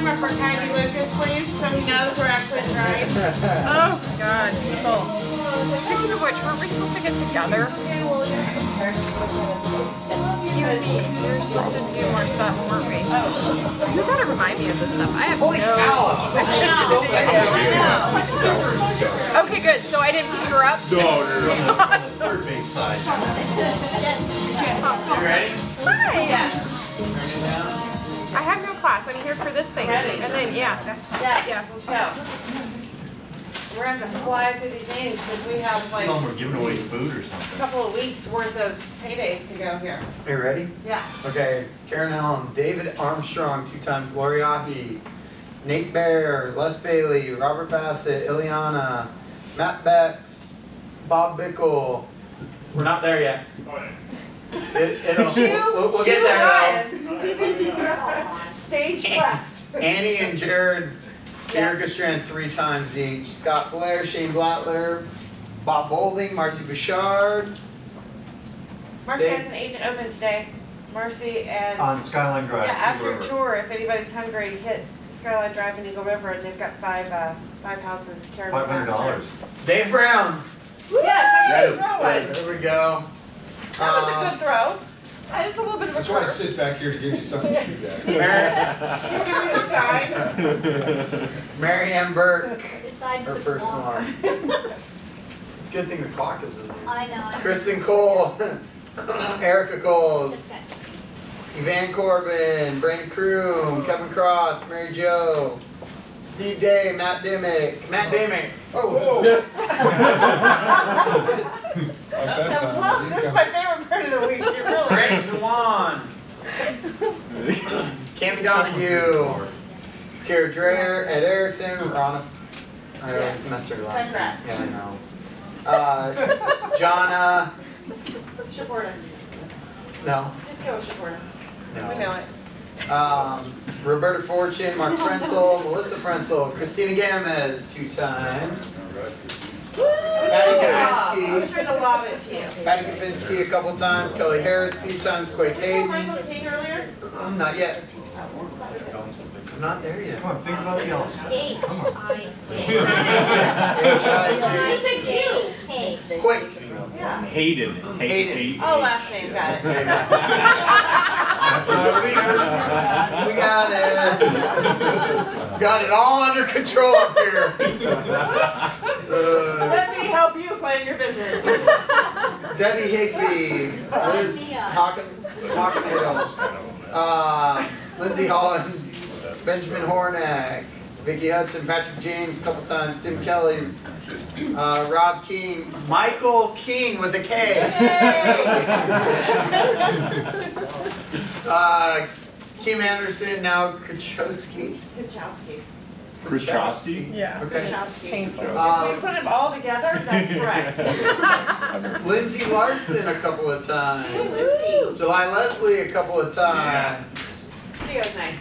camera for Kylie Lucas, please, so he knows we're actually trying. Oh, God, people. Speaking of which, weren't we supposed to get together? You and me. We were supposed to do more stuff, weren't we? You gotta remind me of this stuff. I have Holy cow! Okay, good. So I didn't screw up? No. Third base side. You ready? Hi! I have no class. I'm here for this thing. Ready? And then, yeah, that's fine. Yeah, let's go. We're going to have to fly through these names because we have like We're giving away food or a something. couple of weeks worth of paydays to go here. Are you ready? Yeah. Okay, Karen Allen, David Armstrong, 2 times, Lori Ahi, Nate Bear, Les Bailey, Robert Bassett, Ileana, Matt Bex, Bob Bickle. We're not there yet. We'll get there though. Stage left. Annie and Jared, Erica Strand 3 times each. Scott Blair, Shane Blattler, Bob Bowling, Marcy Bouchard. Marcy has an agent open today. Marcy and On Skyline Drive. yeah, after a tour, if anybody's hungry, hit Skyline Drive and Eagle River, and they've got five houses. $500. Dave Brown. Yes, I did throw one. There we go. That was a good throw. It's a little bit of a That's why I curve. sit back here to give you something to shoot at. You give me a sign. Mary Ann Burke, Besides her the first clock. one. It's a good thing the clock is in there. I know. Kristen Cole, Erica Coles, Okay. Yvan Corbin, Brandon Kroom, Kevin Cross, Mary Jo, Steve Day, Matt Dimmick. Oh, Well, this is my favorite part of the week. It really Brandon Dewan, Cammie Donahue, Kara Dreyer, Ed Erickson, Ronna. I always mess her last name. Yeah, I know. Jonna. Shaporta. No. Just go with Shaporta. We No. know it. Roberta Fortune, Mark Frenzel, Melissa Frenzel, Christina Gamez 2 times. Patty I was Kavinsky. trying to lob it to you. Patty Kavinsky a couple times. Kelly Harris a few times. Quake Did you call Hayden. Michael King earlier? Not yet. I'm not there yet. Come on, think about the else. H-I-J. Quick. Yeah. Hayden. Hayden. Oh, last name, got it. We got it. Got it all under control up here. Let me help you plan your business. Debbie Higby. Liz Hockenadel. Lindsay Holland. Benjamin Hornack. Vicky Hudson. Patrick James a couple times. Tim Kelly. Rob King. Michael King with a K. Kim Anderson. Now Krachowski. Kachowski. Yeah. Okay. Kachowski. Painful. If we put them all together, that's correct. Lindsay Larson a couple of times. July Leslie a couple of times. Theo's nice.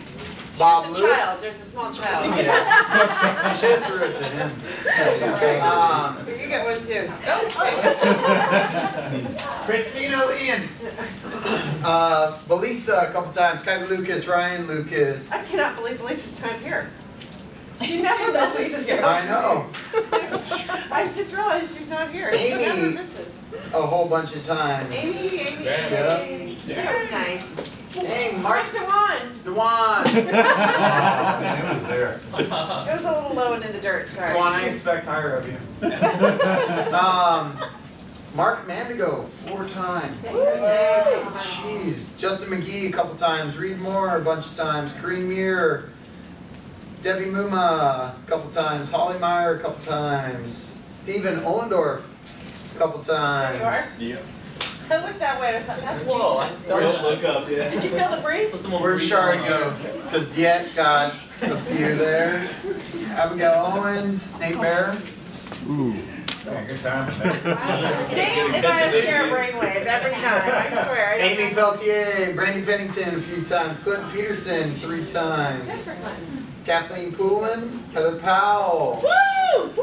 Bob She's a Lewis. child. There's a small child. Yeah. I should have threw it to him. You get one too. Christina Leon. Belisa a couple times. Kylie Lucas, Ryan Lucas. I cannot believe Lisa's not here. She never misses here. I know. I just realized she's not here. Amy. She never misses. A whole bunch of times. Amy. Yeah. That was nice. Hey, Mark Mark Dewan. Dewan. It was there. It was a little low and in the dirt. Sorry. Dewan, I expect higher of you. Mark Mandigo 4 times. Jeez. Justin McGee a couple times. Reed Moore a bunch of times. Kareem Muir. Debbie Muma a couple times. Holly Meyer a couple times. Stephen Ollendorf a couple times. There you are. I looked that way and I thought, that's Whoa, Jason. look up, yeah. Did you feel the breeze? Where'd Shari go? Because Diet got a few there. Abigail Owens, Nate Bear. Ooh. Good time. Dave and I share a brainwave every time, I swear. I don't Amy know. Peltier, Brandy Pennington a few times. Clinton Peterson 3 times. Jennifer Clinton. Kathleen Poulin, Heather Powell. Woo! Woo! I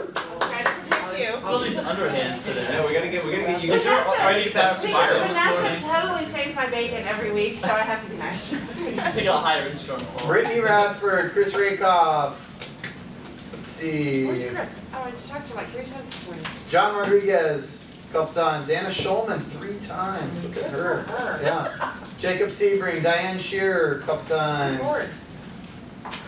was trying to protect you. all these underhands today. Yeah, we gotta get you guys Vanessa, already that because spiral this Vanessa morning. totally saves my bacon every week, so I have to be nice. Take a higher insurance. Brittany Radford, Chris Rakoff. Let's see. Where's Chris? Oh, I just talked to him like 3 times this morning. John Rodriguez, a couple times. Anna Schulman, 3 times. Look at her. Good for her. Yeah. Jacob Sebring, Diane Shearer, a couple times. Lord.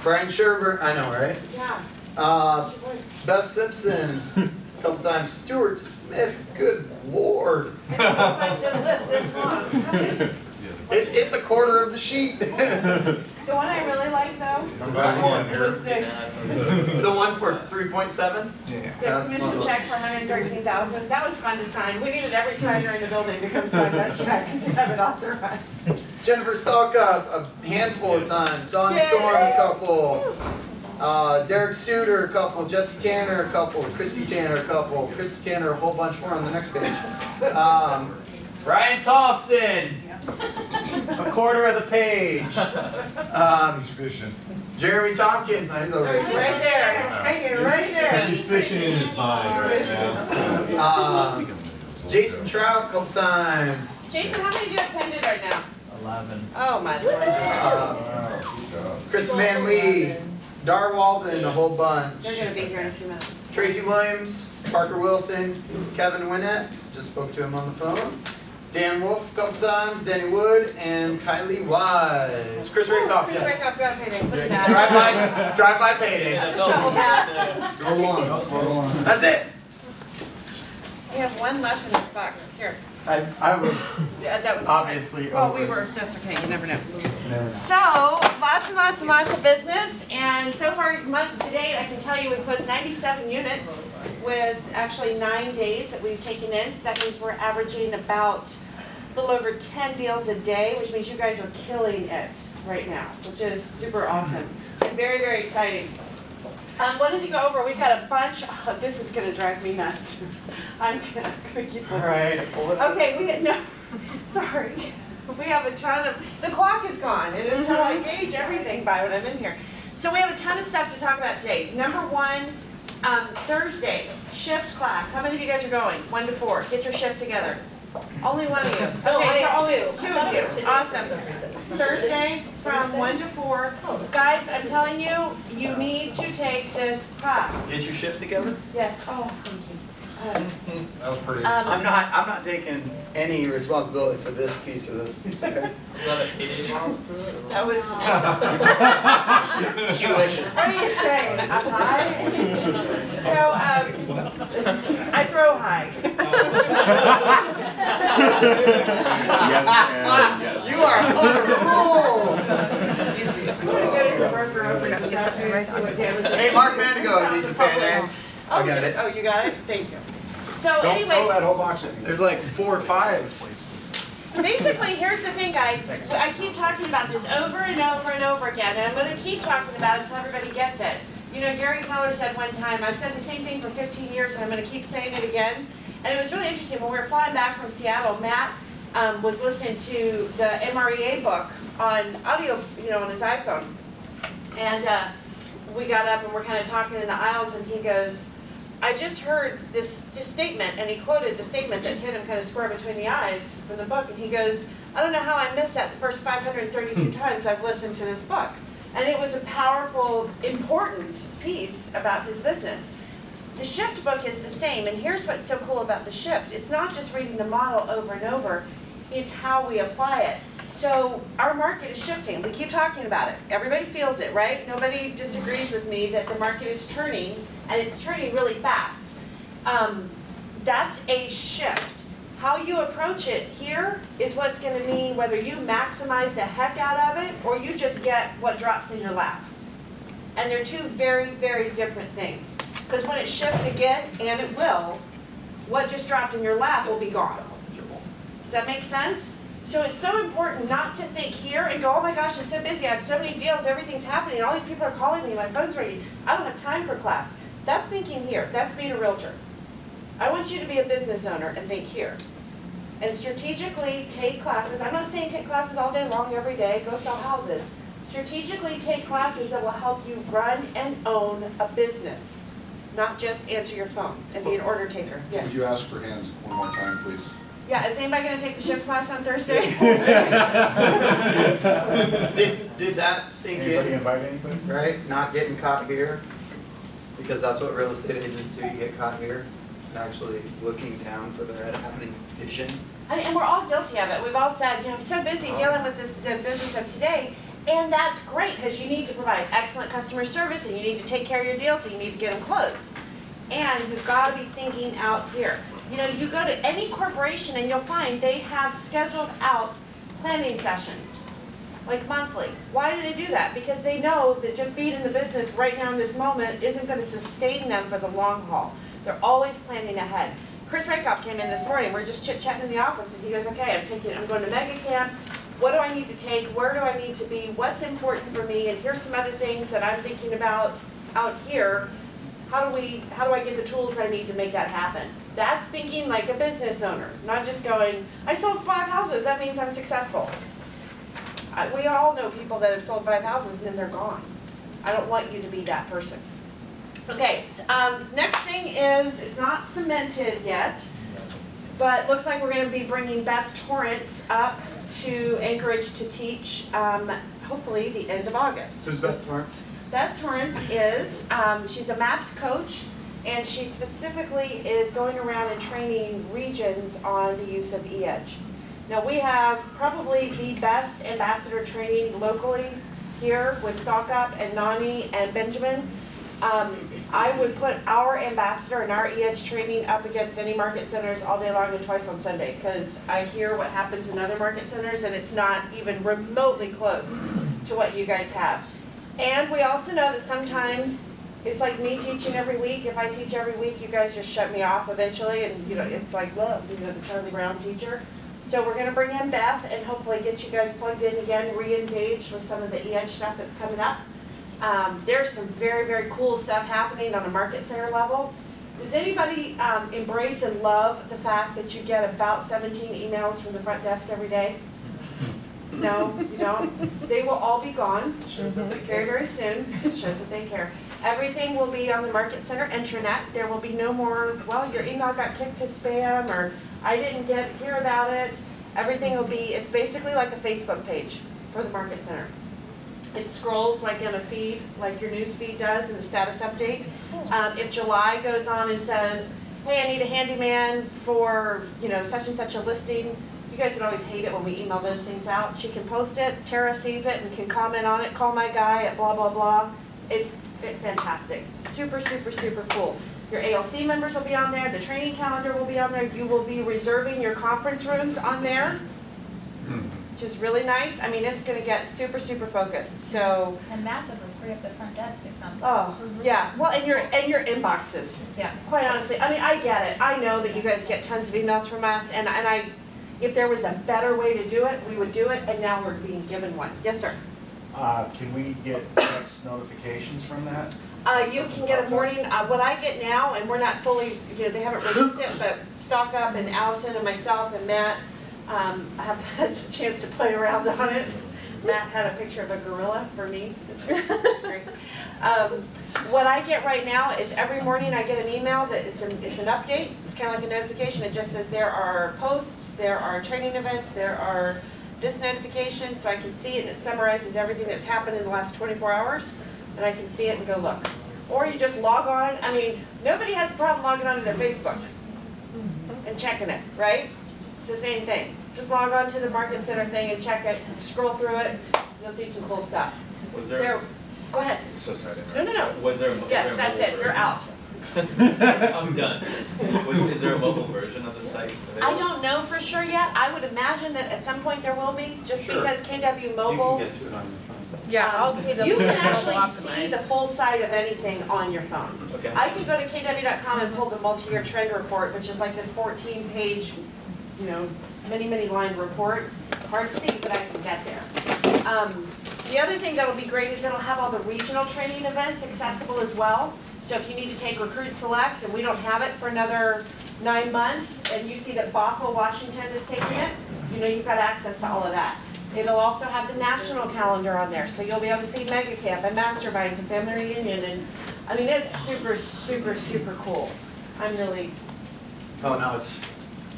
Brian Sherber, I know, right? Yeah. Uh, What's your voice? Beth Simpson, a couple times. Stuart Smith, good lord. It's like the list this long. It's a quarter of the sheet. The one I really like though, I'm back on here. was the The one for 3.7? Yeah. commission check for $113,000. That was fun to sign. We needed every signer in the building to come sign that check and have it authorized. Jennifer Stalka, a handful of times. Dawn Yay. Storm, a couple. Derek Suter, a couple. Jesse Tanner, a couple. Christy Tanner, a couple. Christy Tanner, a whole bunch more on the next page. Ryan Thompson, a quarter of the page. He's fishing. Jeremy Tompkins, he's over It's here. right there. It's hanging right there. He's fishing in his mind right now. Jason Trout, a couple times. Jason, how many do you have pending right now? 11. Oh my lord. Wow, good job. Chris Van Lee, Dar Walden, a whole bunch. They're gonna be here in a few minutes. Tracy Williams, Parker Wilson, Kevin Winnett, just spoke to him on the phone. Dan Wolf a couple times, Danny Wood, and Kylie Wise. Chris Rakoff, Chris yes. Rakoff got payday. Look at that. Drive-by payday. That's a shovel pass. Go on. That's it. We have one left in this box. Here. I was Yeah, that was obviously Well, we over. were. That's okay. You never know. So lots and lots and lots of business, and so far month to date, I can tell you we closed 97 units with actually 9 days that we've taken in. So that means we're averaging about a little over 10 deals a day, which means you guys are killing it right now, which is super awesome and very, very exciting. Wanted to go over, we've got a bunch, oh, this is gonna drive me nuts. I'm gonna keep All right. Okay, sorry. We have a ton of, the clock is gone, and it's how I gauge everything by when I'm in here. So we have a ton of stuff to talk about today. Number one, Thursday, shift class. How many of you guys are going? 1 to 4, get your shift together. Only one of you. Okay, so only 2 of you, awesome. Thursday from 1 to 4. Guys, I'm telling you, you need to take this class. Get your shift together. Yes, oh, thank you. That was pretty. I'm not taking any responsibility for this piece or this piece. Okay. Is that an 8 model to it? That was. She wishes. What are you saying? Up high? So, I throw high. Yes. You are on a roll. I'm gonna get us a burger over this afternoon, see what damage. Hey, Mark Mandigo, need your pen there. I got it. Oh, you got it? Thank you. So Don't throw that anyways, whole box at me. There's like 4 or 5. basically, here's the thing, guys. I keep talking about this over and over and over again, and I'm gonna keep talking about it until everybody gets it. You know, Gary Keller said one time, I've said the same thing for 15 years, and I'm gonna keep saying it again. And it was really interesting, when we were flying back from Seattle, Matt was listening to the MREA book on audio, you know, on his iPhone. And we got up and we're kind of talking in the aisles, and he goes, I just heard this statement, and he quoted the statement that hit him kind of square between the eyes from the book, and he goes, I don't know how I missed that the first 532 times I've listened to this book. And it was a powerful, important piece about his business. The shift book is the same, and here's what's so cool about the shift. It's not just reading the model over and over, it's how we apply it. So our market is shifting. We keep talking about it. Everybody feels it, right? Nobody disagrees with me that the market is turning, and it's turning really fast. That's a shift. How you approach it here is what's going to mean whether you maximize the heck out of it or you just get what drops in your lap. And they're two very, very different things. Because when it shifts again, and it will, what just dropped in your lap will be gone. Does that make sense? So it's so important not to think here and go, oh my gosh, I'm so busy, I have so many deals, everything's happening, all these people are calling me, my phone's ringing, I don't have time for class. That's thinking here, that's being a realtor. I want you to be a business owner and think here. And strategically take classes, I'm not saying take classes all day long every day, go sell houses. Strategically take classes that will help you run and own a business. not just answer your phone and be an order taker. Yeah. Would you ask for hands one more time, please? Yeah, is anybody gonna take the shift class on Thursday? Did that sink Anybody in, invite anybody? right? Not getting caught here, because that's what real estate agents do, you get caught here. Actually looking down for their having vision. And we're all guilty of it. We've all said, you know, I'm so busy dealing with the business of today, and that's great because you need to provide excellent customer service and you need to take care of your deals and you need to get them closed. And you've got to be thinking out here. You know, you go to any corporation and you'll find they have scheduled out planning sessions, like monthly. Why do they do that? Because they know that just being in the business right now in this moment isn't going to sustain them for the long haul. They're always planning ahead. Chris Rakoff came in this morning, we're just chit-chatting in the office, and he goes, okay, I'm going to mega camp. What do I need to take? Where do I need to be? What's important for me? And here's some other things that I'm thinking about out here. How do I get the tools I need to make that happen? That's thinking like a business owner, not just going, I sold 5 houses, that means I'm successful. We all know people that have sold 5 houses and then they're gone. I don't want you to be that person. Okay, next thing is, it's not cemented yet, but looks like we're going to be bringing Beth Torrance up to Anchorage to teach, hopefully the end of August. Who's Beth Torrance? Beth Torrance is, she's a MAPS coach, and she specifically is going around and training regions on the use of e-edge. Now we have probably the best ambassador training locally here with Stock Up and Nani and Benjamin. I would put our ambassador and our e-edge training up against any market centers all day long and twice on Sunday, because I hear what happens in other market centers and it's not even remotely close to what you guys have. And we also know that sometimes it's like me teaching every week. If I teach every week, you guys just shut me off eventually, and you know it's like, well, you know, the Charlie Brown teacher. So we're going to bring in Beth and hopefully get you guys plugged in again, re-engaged with some of the e-edge stuff that's coming up. There's some very, very cool stuff happening on a market center level. Does anybody embrace and love the fact that you get about 17 emails from the front desk every day? No, you don't? They will all be gone very, very soon. It shows that they care. Everything will be on the Market Center intranet. There will be no more, well, your email got kicked to spam, or I didn't hear about it. Everything will be, it's basically like a Facebook page for the Market Center. It scrolls like in a feed, like your news feed does in the status update. If July goes on and says, hey, I need a handyman for, you know, such and such a listing, you guys would always hate it when we email those things out. She can post it, Tara sees it and can comment on it, call my guy at blah, blah, blah. It's fantastic. Super, super, super cool. Your ALC members will be on there, the training calendar will be on there, you will be reserving your conference rooms on there, which is really nice. I mean, it's going to get super, super focused. So, And massively free up the front desk, it sounds like. oh, yeah. Well, and your inboxes. Yeah. Quite honestly, I mean, I get it. I know that you guys get tons of emails from us, and if there was a better way to do it, we would do it, and now we're being given one. Yes, sir. Can we get text notifications from that? You can get a morning, what I get now, and we're not fully, you know, they haven't released it, but Stock Up and Allison and myself and Matt have had a chance to play around on it. Matt had a picture of a gorilla for me. It's great. What I get right now is every morning I get an email that it's an update. It's kind of like a notification. It just says there are posts, there are training events, there are this notification, so I can see it, and it summarizes everything that's happened in the last 24 hours, and I can see it and go look. Or you just log on. I mean, nobody has a problem logging onto their Facebook and checking it, right? It's the same thing. Just log on to the Market Center thing and check it, scroll through it, you'll see some cool stuff. Was there? Go ahead. So sorry. No. Was there? Yes, that's it. You're out. I'm done. Is there a mobile version of the site available? I don't know for sure yet. I would imagine that at some point there will be, just Sure. because KW You Mobile. can get to it on your phone. Yeah, I'll be the You can mobile actually optimized. see the full site of anything on your phone. Okay. I could go to kw.com and pull the multi-year trend report, which is like this 14-page, you know, many line reports. Hard to see, but I can get there. The other thing that'll be great is it'll have all the regional training events accessible as well. So if you need to take Recruit Select and we don't have it for another 9 months, and you see that Bothell, Washington is taking it, you know you've got access to all of that. It'll also have the national calendar on there, so you'll be able to see Mega Camp and Masterminds and Family Reunion and I mean, it's super, super, super cool. I'm really, Oh, no, it's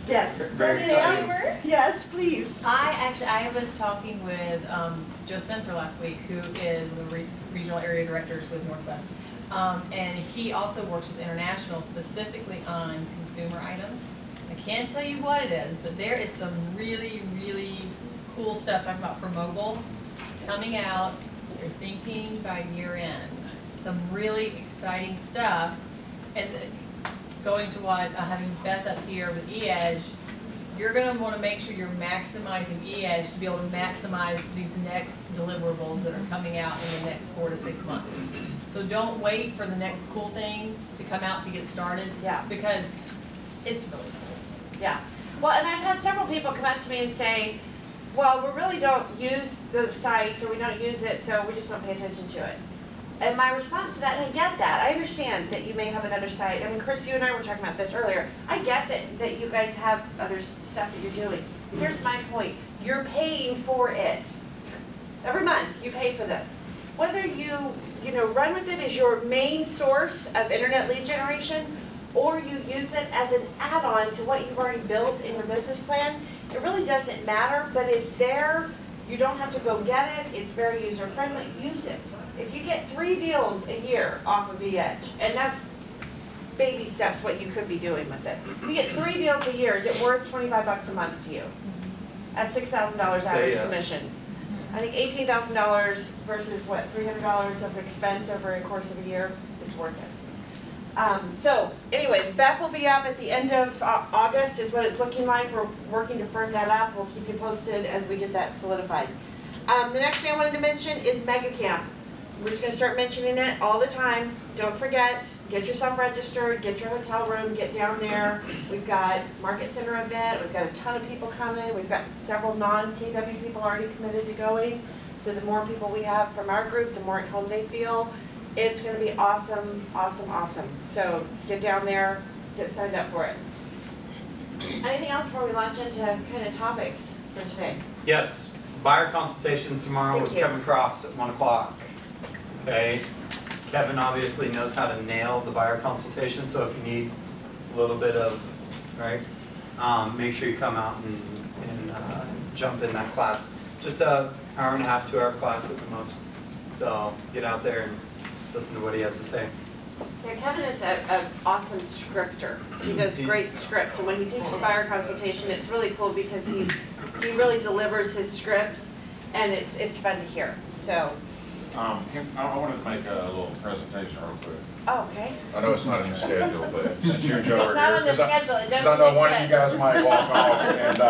yes. very exciting. Yes, please. I was talking with Joe Spencer last week, who is the regional area directors with Northwest. And he also works with International specifically on consumer items. I can't tell you what it is, but there is some really, really cool stuff talking about for mobile coming out. They're thinking by year end. Some really exciting stuff. And going to what, having Beth up here with eEdge, you're gonna wanna make sure you're maximizing eEdge to be able to maximize these next deliverables that are coming out in the next 4 to 6 months. So don't wait for the next cool thing to come out to get started. Yeah. Because it's really cool. Yeah. Well, and I've had several people come up to me and say, well, we really don't use the site, so we don't use it, so we just don't pay attention to it. And my response to that, and I get that, I understand that you may have another site. I mean, Chris, you and I were talking about this earlier. I get that you guys have other stuff that you're doing. Here's my point. You're paying for it. Every month, you pay for this. Whether you run with it as your main source of internet lead generation, or you use it as an add-on to what you've already built in your business plan, it really doesn't matter, but it's there. You don't have to go get it. It's very user-friendly. Use it. If you get 3 deals a year off of eEdge, and that's baby steps what you could be doing with it. If you get 3 deals a year, is it worth $25 a month to you? At $6,000 average commission. I think $18,000 versus what, $300 of expense over a course of a year, it's worth it. So anyways, Beth will be up at the end of August is what it's looking like. We're working to firm that up. We'll keep you posted as we get that solidified. The next thing I wanted to mention is Mega Camp. We're just going to start mentioning it all the time. Don't forget, get yourself registered, get your hotel room, get down there. We've got Market Center event. We've got a ton of people coming. We've got several non-KW people already committed to going. So the more people we have from our group, the more at home they feel. It's going to be awesome, awesome, awesome. So get down there, get signed up for it. Anything else before we launch into kind of topics for today? Yes, buyer consultation tomorrow with Kevin Cross at 1 o'clock. Okay, Kevin obviously knows how to nail the buyer consultation, so if you need a little bit of, right, make sure you come out and jump in that class. Just an hour and a half, 2 hour class at the most. So get out there and listen to what he has to say. Yeah, Kevin is an awesome scripter. He does great scripts, and when he teaches buyer consultation, it's really cool because he really delivers his scripts, and it's fun to hear. So. I wanted to make a little presentation real quick. Oh, okay. I know it's not in the schedule, but since you and Joe are here. It's not on the schedule, it doesn't So I know one of you exist. guys might walk off, and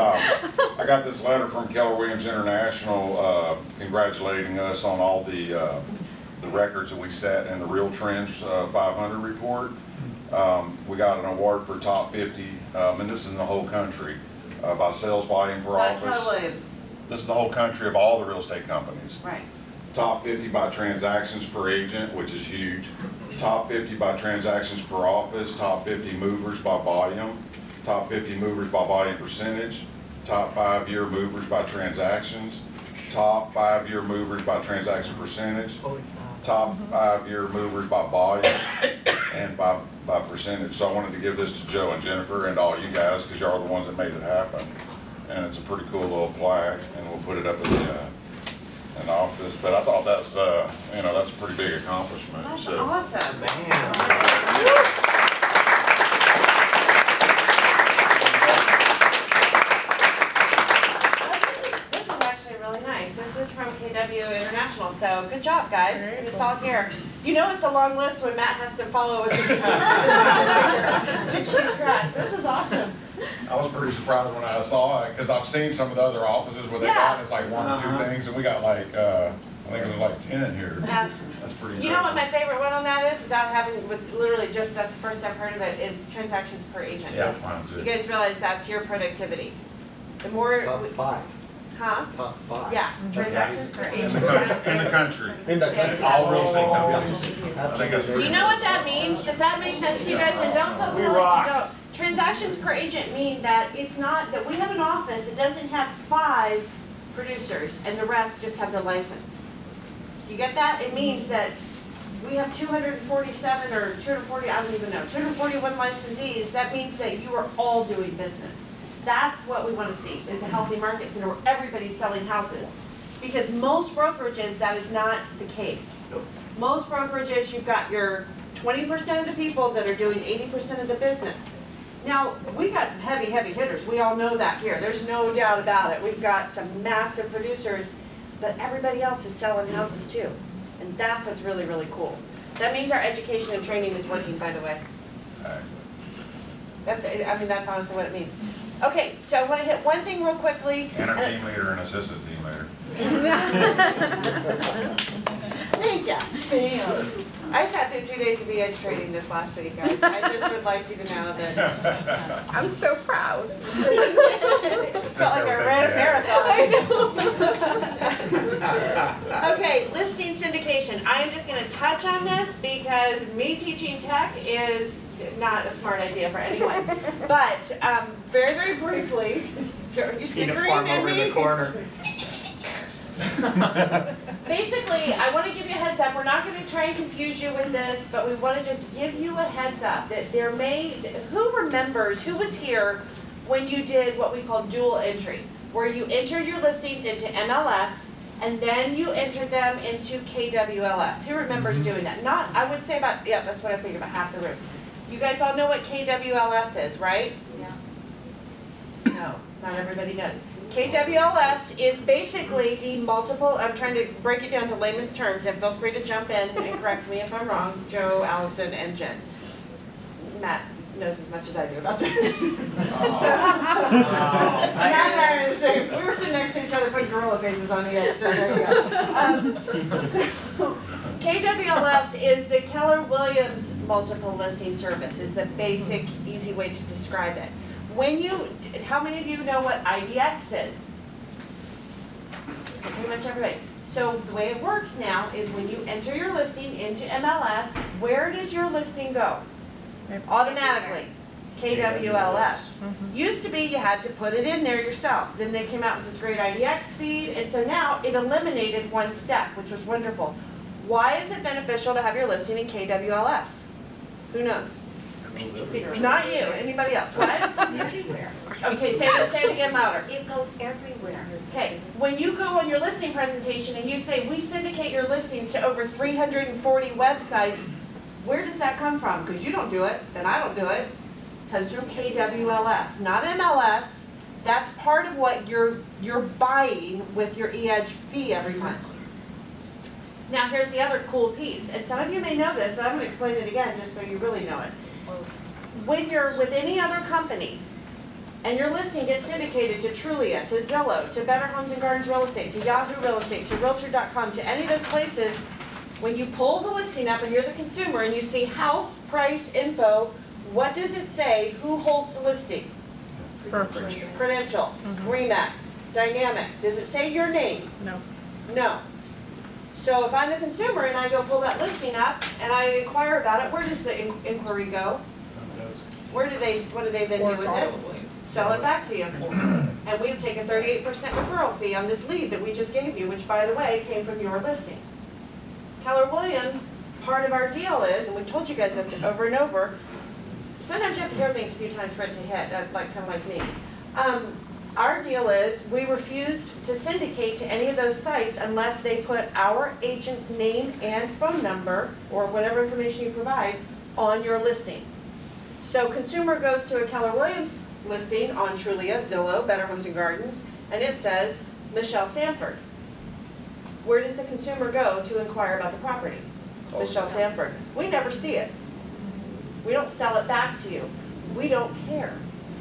I got this letter from Keller Williams International congratulating us on all the records that we set in the Real Trends 500 report. We got an award for top 50, and this is in the whole country, by sales volume per Not office. Keller Williams. This is the whole country of all the real estate companies. Right. Top 50 by transactions per agent, which is huge. Top 50 by transactions per office. Top 50 movers by volume. Top 50 movers by volume percentage. Top 5-year movers by transactions. Top 5-year movers by transaction percentage. Top 5-year movers by volume and by percentage. So I wanted to give this to Joe and Jennifer and all you guys because y'all are the ones that made it happen. And it's a pretty cool little plaque, and we'll put it up in the office. But I thought that's that's a pretty big accomplishment. That's So. awesome. Man. This is actually really nice. This is from KW International, so good job, guys. And it's all here. You know it's a long list when Matt has to follow with his to keep track. This is awesome. I was pretty surprised when I saw it because I've seen some of the other offices where they got it's like 1 or 2 things, and we got like I think it was like 10 here. That's pretty. Do you know what my favorite one on that is? Without having, with literally just that's the first I've heard of it is transactions per agent. Yeah, mine You too. guys realize that's your productivity. The more, Top 5. huh? Top 5. Yeah, transactions per In agent. the country. In the country. All real estate companies. I think that's Do you know what that means? Does that make sense to you guys? And don't feel silly if you don't. Transactions per agent mean that it's not, that we have an office, it doesn't have 5 producers and the rest just have the license. You get that? It means that we have 247 or 240, I don't even know, 241 licensees. That means that you are all doing business. That's what we want to see, is a healthy market center where everybody's selling houses. Because most brokerages, that is not the case. Most brokerages, you've got your 20% of the people that are doing 80% of the business. Now, we've got some heavy hitters. We all know that here. There's no doubt about it. We've got some massive producers, but everybody else is selling houses too. And that's what's really, really cool. That means our education and training is working, by the way. That's honestly what it means. Okay, so I want to hit one thing real quickly. And our team leader and assistant team leader. Thank you. I sat through 2 days of EH training this last week, guys. I just would like you to know that. I'm so proud. Felt like I ran a marathon. Okay, listing syndication. I am just going to touch on this because me teaching tech is not a smart idea for anyone. But very, very briefly, you snickering at me? Basically, I want to give you a heads up. We're not going to try and confuse you with this, but we want to just give you a heads up that there may, who remembers, who was here when you did what we call dual entry, where you entered your listings into MLS and then you entered them into KWLS. Who remembers doing that? Not, I would say about, yeah, that's what I figured, about half the room. You guys all know what KWLS is, right? Yeah. No, not everybody knows. KWLS is basically the multiple, I'm trying to break it down to layman's terms, and feel free to jump in and correct me if I'm wrong, Joe, Allison, and Jen. Matt knows as much as I do about this. We were sitting next to each other putting gorilla faces on the edge, so there you go. KWLS is the Keller Williams multiple listing service, is the basic, easy way to describe it. When you, how many of you know what IDX is? Pretty much everybody. So the way it works now is when you enter your listing into MLS, where does your listing go? Automatically. KWLS. Used to be you had to put it in there yourself. Then they came out with this great IDX feed, and so now it eliminated one step, which was wonderful. Why is it beneficial to have your listing in KWLS? Who knows? Not you. Anybody else? What? Everywhere. Okay, say it again louder. It goes everywhere. Okay, when you go on your listing presentation and you say, we syndicate your listings to over 340 websites, where does that come from? Because you don't do it, and I don't do it. It comes from KWLS, not MLS. That's part of what you're buying with your EDGE fee every month. Now here's the other cool piece, and some of you may know this, but I'm going to explain it again just so you really know it. When you're with any other company, and your listing gets syndicated to Trulia, to Zillow, to Better Homes and Gardens Real Estate, to Yahoo Real Estate, to Realtor.com, to any of those places, when you pull the listing up and you're the consumer and you see house price info, what does it say? Who holds the listing? Credential, Remax, Dynamic. Does it say your name? No. No. So if I'm the consumer and I go pull that listing up and I inquire about it, where does the inquiry go? What do they then do with it? Sell it back to you. And we take a 38% referral fee on this lead that we just gave you, which by the way, came from your listing. Keller Williams, part of our deal is, and we've told you guys this over and over, sometimes you have to hear things a few times for it to hit, kind of like me. Our deal is we refuse to syndicate to any of those sites unless they put our agent's name and phone number, or whatever information you provide, on your listing. So consumer goes to a Keller Williams listing on Trulia, Zillow, Better Homes and Gardens, and it says Michelle Sanford. Where does the consumer go to inquire about the property? Michelle Sanford. We never see it. We don't sell it back to you. We don't care.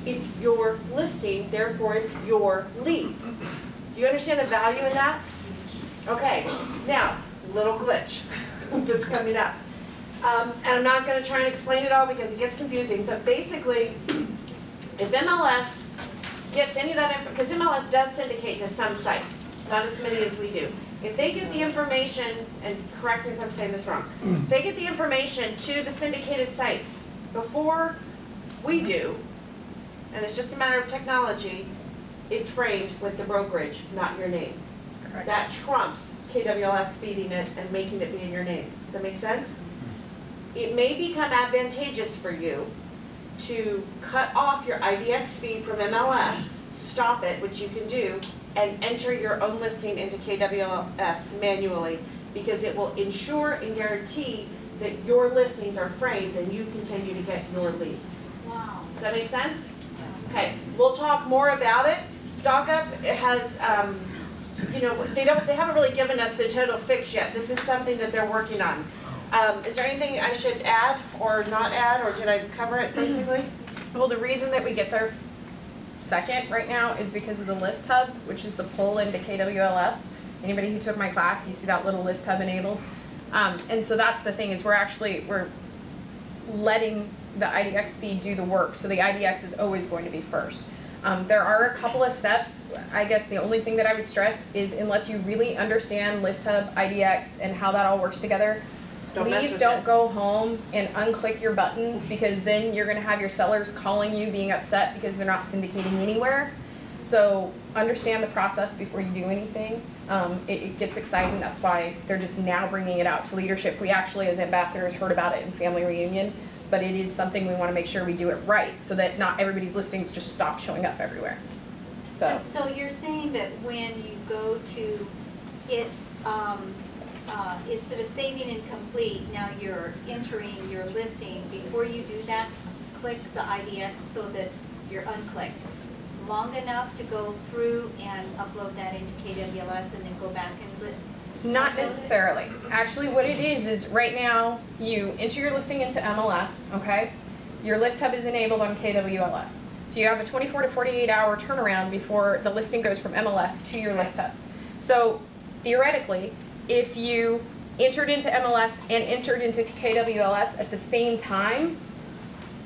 It's your listing, therefore it's your lead. Do you understand the value in that? Okay, now, little glitch that's coming up. And I'm not going to try and explain it all because it gets confusing, but basically, if MLS gets any of that info, because MLS does syndicate to some sites, not as many as we do. If they get the information, and correct me if I'm saying this wrong, if they get the information to the syndicated sites before we do, and it's just a matter of technology, it's framed with the brokerage, not your name. that trumps KWLS feeding it and making it be in your name. Does that make sense? It may become advantageous for you to cut off your IDX feed from MLS, stop it, which you can do, and enter your own listing into KWLS manually, because it will ensure and guarantee that your listings are framed and you continue to get your leads. Wow. Does that make sense? Okay, we'll talk more about it. StockUp has, you know, they haven't really given us the total fix yet. This is something that they're working on. Is there anything I should add or not add, or did I cover it basically? Well, the reason that we get there second right now is because of the list hub, which is the pull into KWLS. Anybody who took my class, you see that little list hub enabled. And so that's the thing, is we're letting the IDX feed do the work. So the IDX is always going to be first. There are a couple of steps. I guess the only thing that I would stress is, unless you really understand list hub, IDX, and how that all works together, please don't go home and unclick your buttons, because then you're going to have your sellers calling you being upset because they're not syndicating anywhere. So understand the process before you do anything. It gets exciting. That's why they're just now bringing it out to leadership. We actually, as ambassadors, heard about it in family reunion, but it is something we want to make sure we do it right, so that not everybody's listings just stop showing up everywhere. So you're saying that when you go to it, instead of saving and complete, now you're entering your listing. Before you do that, click the IDX so that you're unclicked long enough to go through and upload that into KWLS and then go back and Not necessarily. Actually, what it is right now you enter your listing into MLS, okay? Your list hub is enabled on KWLS. So you have a 24 to 48 hour turnaround before the listing goes from MLS to your list hub. So theoretically, if you entered into MLS and entered into KWLS at the same time,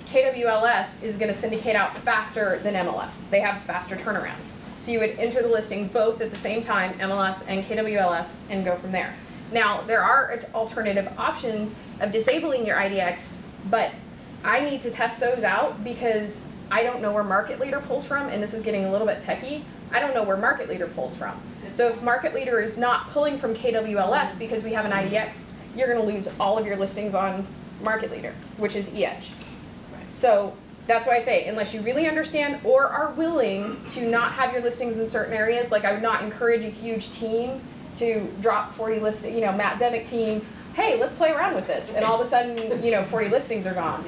KWLS is going to syndicate out faster than MLS. They have a faster turnaround. So you would enter the listing both at the same time, MLS and KWLS, and go from there. Now, there are alternative options of disabling your IDX, but I need to test those out because I don't know where Market Leader pulls from, and this is getting a little bit techie. I don't know where Market Leader pulls from. So if Market Leader is not pulling from KWLS because we have an IDX, you're going to lose all of your listings on Market Leader, which is eEdge. So that's why I say, unless you really understand or are willing to not have your listings in certain areas, like I would not encourage a huge team to drop 40 listings, you know, Matt Demick team, hey, let's play around with this. And all of a sudden, you know, 40 listings are gone.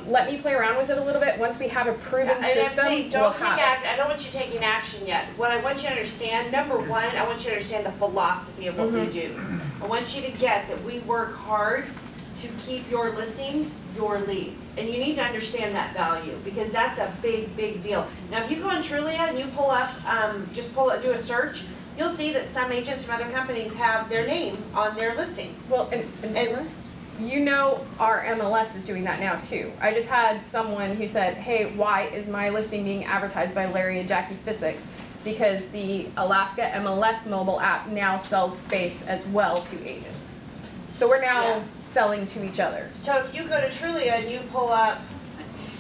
Let me play around with it a little bit. Once we have a proven system, I don't want you taking action yet. What I want you to understand, number one, I want you to understand the philosophy of what we do. I want you to get that we work hard to keep your listings your leads. And you need to understand that value, because that's a big, big deal. Now, if you go on Trulia and you pull up, do a search, you'll see that some agents from other companies have their name on their listings. Well, and you know our MLS is doing that now too. I just had someone who said, hey, why is my listing being advertised by Larry and Jackie Physics? Because the Alaska MLS mobile app now sells space as well to agents. So we're now selling to each other. So if you go to Trulia and you pull up,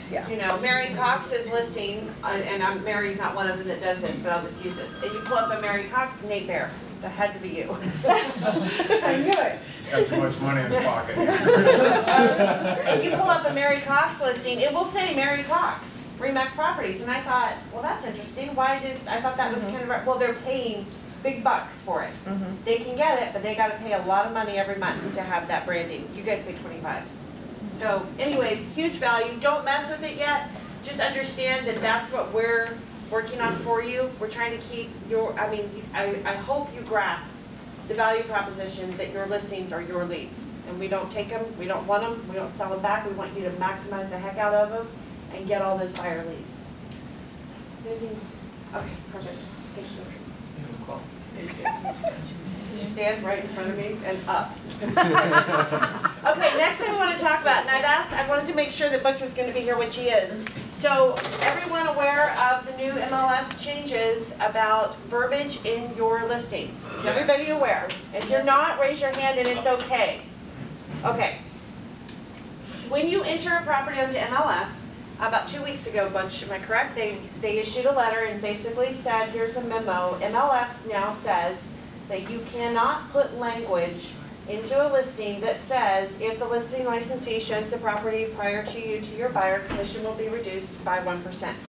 you know, Mary Cox's listing, and Mary's not one of them that does this, but I'll just use this. And you pull up a Mary Cox, Nate Bear. That had to be you. I knew it. Got too much money in the pocket. And you pull up a Mary Cox listing, it will say Mary Cox, Remax Properties. And I thought, well, that's interesting. I thought that was kind of, well, they're paying big bucks for it. They can get it, but they got to pay a lot of money every month to have that branding. You guys pay $25. So anyways, huge value. Don't mess with it yet. Just understand that that's what we're working on for you. We're trying to keep your, I hope you grasp the value proposition that your listings are your leads. And we don't take them, we don't want them, we don't sell them back. We want you to maximize the heck out of them and get all those buyer leads. Okay, perfect. Thank you. Just stand right in front of me and up. Okay, next thing I want to talk about, and I wanted to make sure that Butch was going to be here, which he is. So, everyone aware of the new MLS changes about verbiage in your listings? Is everybody aware? If you're not, raise your hand and it's okay. Okay. When you enter a property onto MLS, about 2 weeks ago, Butch, am I correct? They issued a letter and basically said, here's a memo. MLS now says that you cannot put language into a listing that says, if the listing licensee shows the property prior to you to your buyer, commission will be reduced by 1%.